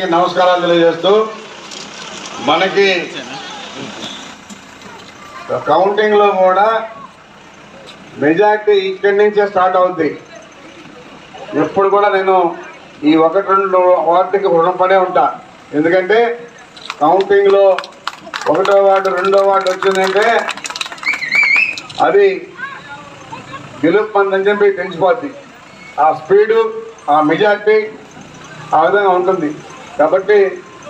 నమస్కారాలు తెలియజేస్తూ మనకి కౌంటింగ్ లో కూడా మెజార్టీ ఇక్కడి నుంచే స్టార్ట్ అవుద్ది. ఎప్పుడు కూడా నేను ఈ 1-2 వార్డుకి రుణపడే ఉంటా. ఎందుకంటే కౌంటింగ్ లో 1వ వార్డు 2వ వార్డు వచ్చిందంటే అది గెలుపొందని చెప్పి తెలిసిపోద్ది. ఆ స్పీడు, ఆ మెజార్టీ ఆ విధంగా ఉంటుంది. కాబట్టి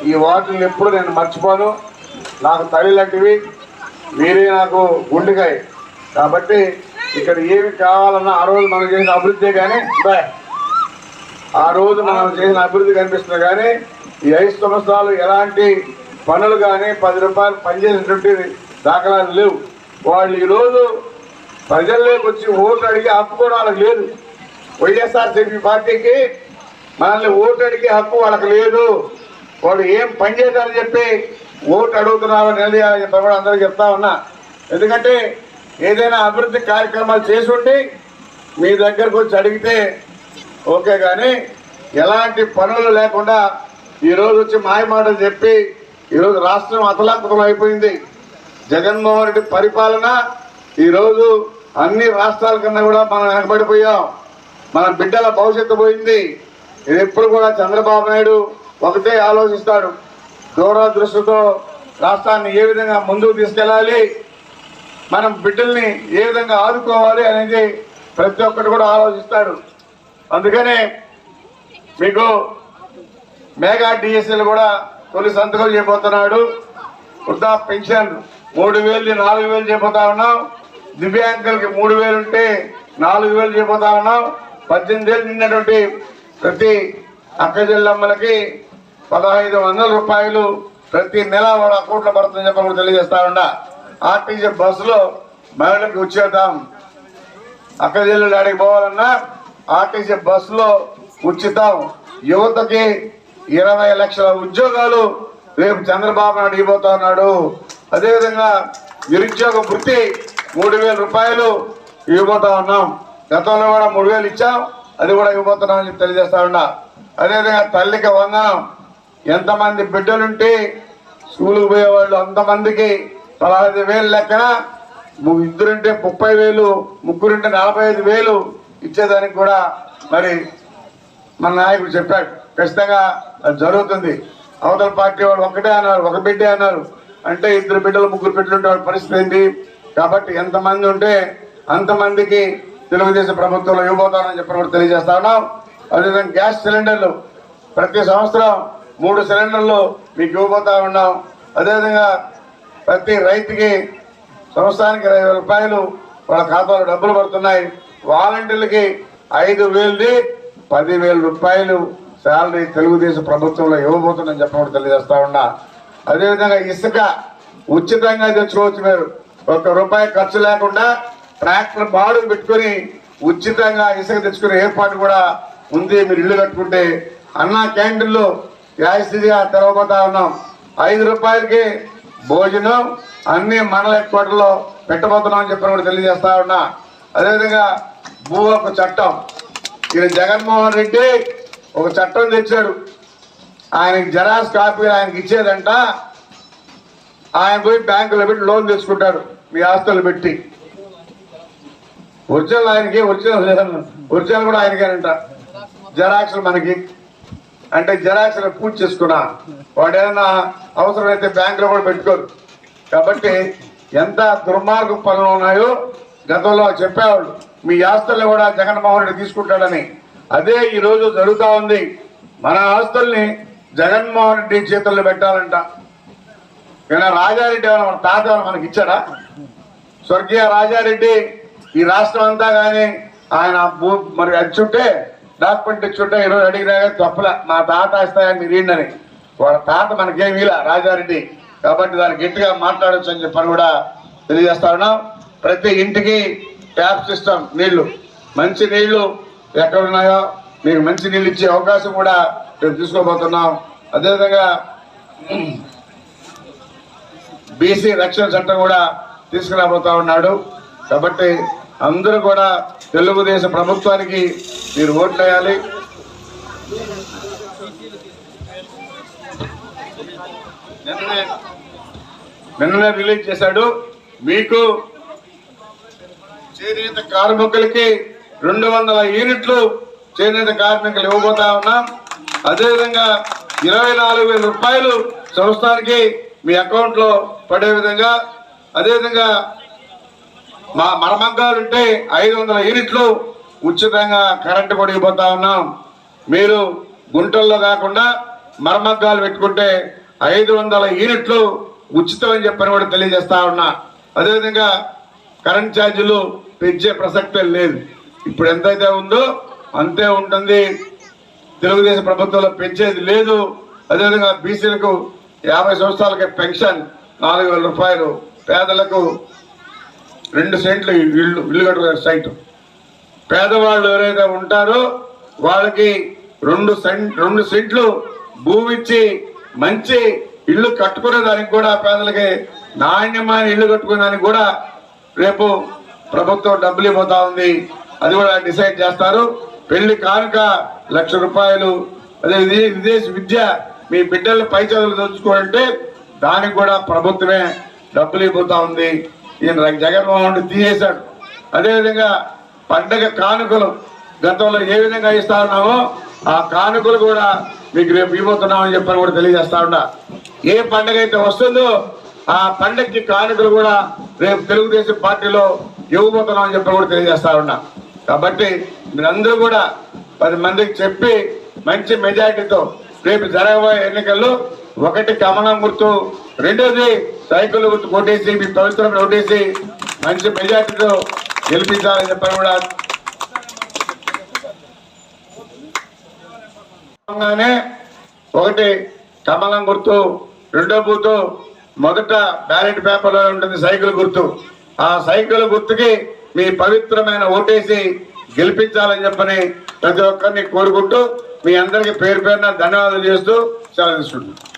ఈ వార్డులు ఎప్పుడు నేను మర్చిపోను. నాకు తల్లి లాంటివి, మీరే నాకు గుండెకాయ. కాబట్టి ఇక్కడ ఏమి కావాలన్నా ఆ రోజు మనం చేసిన అభివృద్ధి కానీ ఆ రోజు మనం చేసిన అభివృద్ధి కనిపిస్తుంది. కానీ ఈ 5 సంవత్సరాలు ఎలాంటి పనులు కానీ 10 రూపాయలు పనిచేసినటువంటి దాఖలాలు లేవు. వాళ్ళు ఈరోజు ప్రజల్లోకి వచ్చి ఓటు అడిగే హక్కు కూడా వాళ్ళకి లేదు. వైఎస్ఆర్సీపీ పార్టీకి మనల్ని ఓటు అడిగే హక్కు వాళ్ళకి లేదు. వాళ్ళు ఏం పని చేశారని చెప్పి ఓటు అడుగుతున్నారు నిలదీయాలని చెప్పి కూడా అందరూ చెప్తా ఉన్నా. ఎందుకంటే ఏదైనా అభివృద్ధి కార్యక్రమాలు చేసి ఉండి మీ దగ్గరకు వచ్చి అడిగితే ఓకే, కానీ ఎలాంటి పనులు లేకుండా ఈరోజు వచ్చి మాయమాటలు చెప్పి ఈరోజు రాష్ట్రం అతలాకుతలం అయిపోయింది. జగన్మోహన్ రెడ్డి పరిపాలన ఈరోజు అన్ని రాష్ట్రాల కన్నా కూడా మనం వెనకబడిపోయాం. మన బిడ్డల భవిష్యత్తు పోయింది. ఇది ఎప్పుడు కూడా చంద్రబాబు నాయుడు ఒకటే ఆలోచిస్తాడు, దూరదృష్టితో రాష్ట్రాన్ని ఏ విధంగా ముందుకు తీసుకెళ్ళాలి, మనం బిడ్డల్ని ఏ విధంగా ఆదుకోవాలి అనేది ప్రతి ఒక్కటి కూడా ఆలోచిస్తాడు. అందుకనే మీకు మెగా డిఎస్ఎల్ కూడా తొలి సంతకాలు చేయబోతున్నాడు. వృద్ధా పెన్షన్ 3000 4,000 చేయబోతా ఉన్నాం. దివ్యాంగులకి 3,000 ఉంటే 4,000 చేయబోతా ఉన్నాం. 18 ఏళ్ళు నిన్నటువంటి ప్రతి అక్కచెల్లమ్మలకి 1,500 రూపాయలు ప్రతి నెల వాళ్ళ అకౌంట్లో పడుతుందని చెప్పి కూడా తెలియజేస్తా ఉన్నా. ఆర్టీసీ బస్సులో మహిళలకు ఉచితం. అక్కచెల్లెలు ఆడికి పోవాలన్నా ఆర్టీసీ బస్సులో ఉచితం. యువతకి 20 లక్షల ఉద్యోగాలు రేపు చంద్రబాబు నాయుడు ఇవ్వబోతా ఉన్నాడు. అదేవిధంగా నిరుద్యోగ వృత్తి 3,000 రూపాయలు ఇవ్వబోతా ఉన్నాం. గతంలో కూడా 3,000 ఇచ్చాం, అది కూడా ఇవ్వబోతున్నాం అని చెప్పి తెలియజేస్తా ఉన్నా. అదేవిధంగా తల్లికి వందనం. ఎంతమంది బిడ్డలుంటే స్కూల్కి పోయేవాళ్ళు అంతమందికి 15,000 లెక్కన, 2 30,000, 3 45,000 ఇచ్చేదానికి కూడా మరి మన నాయకుడు చెప్పాడు. ఖచ్చితంగా అది జరుగుతుంది. అవతల పార్టీ వాళ్ళు ఒకటే అన్నారు, ఒక బిడ్డే అన్నారు. అంటే 2 బిడ్డలు 3 బిడ్డలు ఉంటే వాళ్ళ పరిస్థితి ఏంటి? కాబట్టి ఎంతమంది ఉంటే అంతమందికి తెలుగుదేశం ప్రభుత్వంలో ఇవ్వబోతానని చెప్పి కూడా తెలియజేస్తా ఉన్నాం. అదేవిధంగా గ్యాస్ సిలిండర్లు ప్రతి సంవత్సరం 3 సిలిండర్లు మీకు ఇవ్వబోతా ఉన్నాం. అదేవిధంగా ప్రతి రైతుకి సంవత్సరానికి 20,000 రూపాయలు వాళ్ళ ఖాతాలో డబ్బులు పడుతున్నాయి. వాలంటీర్లకి 5,000 10,000 రూపాయలు శాలరీ తెలుగుదేశం ప్రభుత్వంలో ఇవ్వబోతుందని చెప్పడం తెలియజేస్తా ఉన్నా. అదేవిధంగా ఇసుక ఉచితంగా తెచ్చుకోవచ్చు. మీరు 1 రూపాయి ఖర్చు లేకుండా ట్రాక్టర్ బాడుగు పెట్టుకుని ఉచితంగా ఇసుక తెచ్చుకునే ఏర్పాటు కూడా ఉంది. మీరు ఇల్లు కట్టుకుంటే అన్నా క్యాంటీన్లు యాస్థితిగా తెరవబోతా ఉన్నాం. 5 రూపాయలకి భోజనం అన్ని మండల హెడ్ క్వార్టర్లో పెట్టబోతున్నాం అని చెప్పి కూడా తెలియజేస్తా ఉన్నా. అదేవిధంగా భూ హక్కు చట్టం, ఈయన జగన్మోహన్ రెడ్డి ఒక చట్టం తెచ్చాడు. ఆయనకి జెరాక్స్ కాపీ ఆయనకి ఇచ్చేదంట. ఆయన పోయి బ్యాంకులో పెట్టి లోన్ తెచ్చుకుంటాడు మీ ఆస్తులు పెట్టి. ఒరిజినల్ ఆయనకి, ఒరిజినల్ లేదన్న, ఒరిజినల్ కూడా ఆయనకేనంట. జెరాక్స్లు మనకి అంటే జెరాక్స్లు పూజ చేసుకున్నా వాడు ఏదైనా అవసరమైతే బ్యాంకులో కూడా పెట్టుకోరు. కాబట్టి ఎంత దుర్మార్గ పనులు ఉన్నాయో గతంలో చెప్పేవాళ్ళు. మీ ఆస్తుల్ని కూడా జగన్మోహన్ రెడ్డి తీసుకుంటాడని. అదే ఈరోజు జరుగుతూ ఉంది. మన ఆస్తుల్ని జగన్మోహన్ రెడ్డి చేతుల్లో పెట్టాలంట. కానీ రాజారెడ్డి మన తాత మనకి ఇచ్చాడా? స్వర్గీయ రాజారెడ్డి ఈ రాష్ట్రం అంతా కానీ ఆయన మరి అచ్చుంటే డాక్యుమెంట్ ఇచ్చుంటే ఈరోజు అడిగినా కానీ తప్పలే. మా తాత ఇస్తాయని మీరు ఏంటని. వాళ్ళ తాత మనకేం ఇలా రాజారెడ్డి. కాబట్టి దాన్ని గట్టిగా మాట్లాడచ్చు అని చెప్పని కూడా తెలియజేస్తా ఉన్నాం. ప్రతి ఇంటికి ట్యాప్ సిస్టమ్ నీళ్లు మంచి నీళ్లు ఎక్కడ ఉన్నాయో మీకు మంచి నీళ్ళు ఇచ్చే అవకాశం కూడా మేము తీసుకోబోతున్నాం. అదేవిధంగా బీసీ రక్షణ చట్టం కూడా తీసుకురాబోతా ఉన్నాడు. కాబట్టి అందరూ కూడా తెలుగుదేశం ప్రభుత్వానికి మీరు ఓట్లు వేయాలి. నిన్ననే రిలీజ్ చేశాడు. మీకు చేనేత కార్మికులకి 200 యూనిట్లు చేనేత కార్మికులు ఇవ్వబోతా ఉన్నాం. అదేవిధంగా 24,000 రూపాయలు సంవత్సరానికి మీ అకౌంట్ లో పడే విధంగా, అదేవిధంగా మా మరమగ్గాలు ఉంటే 500 యూనిట్లు ఉచితంగా కరెంటు కూడా ఇవ్వబోతా ఉన్నాం. మీరు గుంటల్లో కాకుండా మరమగ్గాలు పెట్టుకుంటే 500 యూనిట్లు ఉచితం అని చెప్పని కూడా తెలియజేస్తా ఉన్నా. అదేవిధంగా కరెంట్ ఛార్జీలు పెంచే ప్రసక్తే లేదు. ఇప్పుడు ఎంతైతే ఉందో అంతే ఉంటుంది. తెలుగుదేశం ప్రభుత్వంలో పెంచేది లేదు. అదేవిధంగా బీసీలకు 50 సంవత్సరాలకి పెన్షన్ 4,000 రూపాయలు, పేదలకు 2 సెంట్లు ఇల్లు కట్టుకునే సైట్, పేదవాళ్ళు ఎవరైతే ఉంటారో వాళ్ళకి 2 సెంట్లు భూమి ఇచ్చి మంచి ఇల్లు కట్టుకునే దానికి కూడా, పేదలకి నాణ్యమైన ఇల్లు కట్టుకునే దానికి కూడా రేపు ప్రభుత్వం డబ్బులు ఇవ్వబోతా ఉంది. అది కూడా డిసైడ్ చేస్తారు. పెళ్లి కానుక 1,00,000 రూపాయలు, అదే విదేశీ విద్య మీ బిడ్డలు పై చదువులు చదువుకోవాలంటే దానికి కూడా ప్రభుత్వమే డబ్బులు ఇవ్వబోతా ఉంది. ఈయన జగన్మోహన్ రెడ్డి తీసేశాడు. అదేవిధంగా పండగ కానుకలు గతంలో ఏ విధంగా ఇస్తా ఉన్నామో ఆ కానుకలు కూడా మీకు రేపు ఇవ్వబోతున్నామని చెప్పని కూడా తెలియజేస్తా ఉన్నా. ఏ పండగ అయితే వస్తుందో ఆ పండగకి కానుకలు కూడా రేపు తెలుగుదేశం పార్టీలో ఇవ్వబోతున్నామని చెప్పి కూడా తెలియజేస్తా ఉన్నా. కాబట్టి మీరందరూ కూడా 10 మందికి చెప్పి మంచి మెజారిటీతో రేపు జరగబోయే ఎన్నికల్లో 1 కమలం గుర్తు, 2ది సైకిల్ గుర్తు కొట్టేసి మీ పవిత్రమైన కొట్టేసి మంచి మెజారిటీతో గెలిపించాలని చెప్పని కూడా 1 కమలం గుర్తు, 2వ బూతు మొదట బ్యాలెట్ పేపర్లో ఉంటుంది సైకిల్ గుర్తు. ఆ సైకిల్ గుర్తుకి మీ పవిత్రమైన ఓటేసి గెలిపించాలని చెప్పని ప్రతి ఒక్కరిని కోరుకుంటూ మీ అందరికీ పేరు పేరున ధన్యవాదాలు చేస్తూ సెలవు తీసుకుంటున్నాను.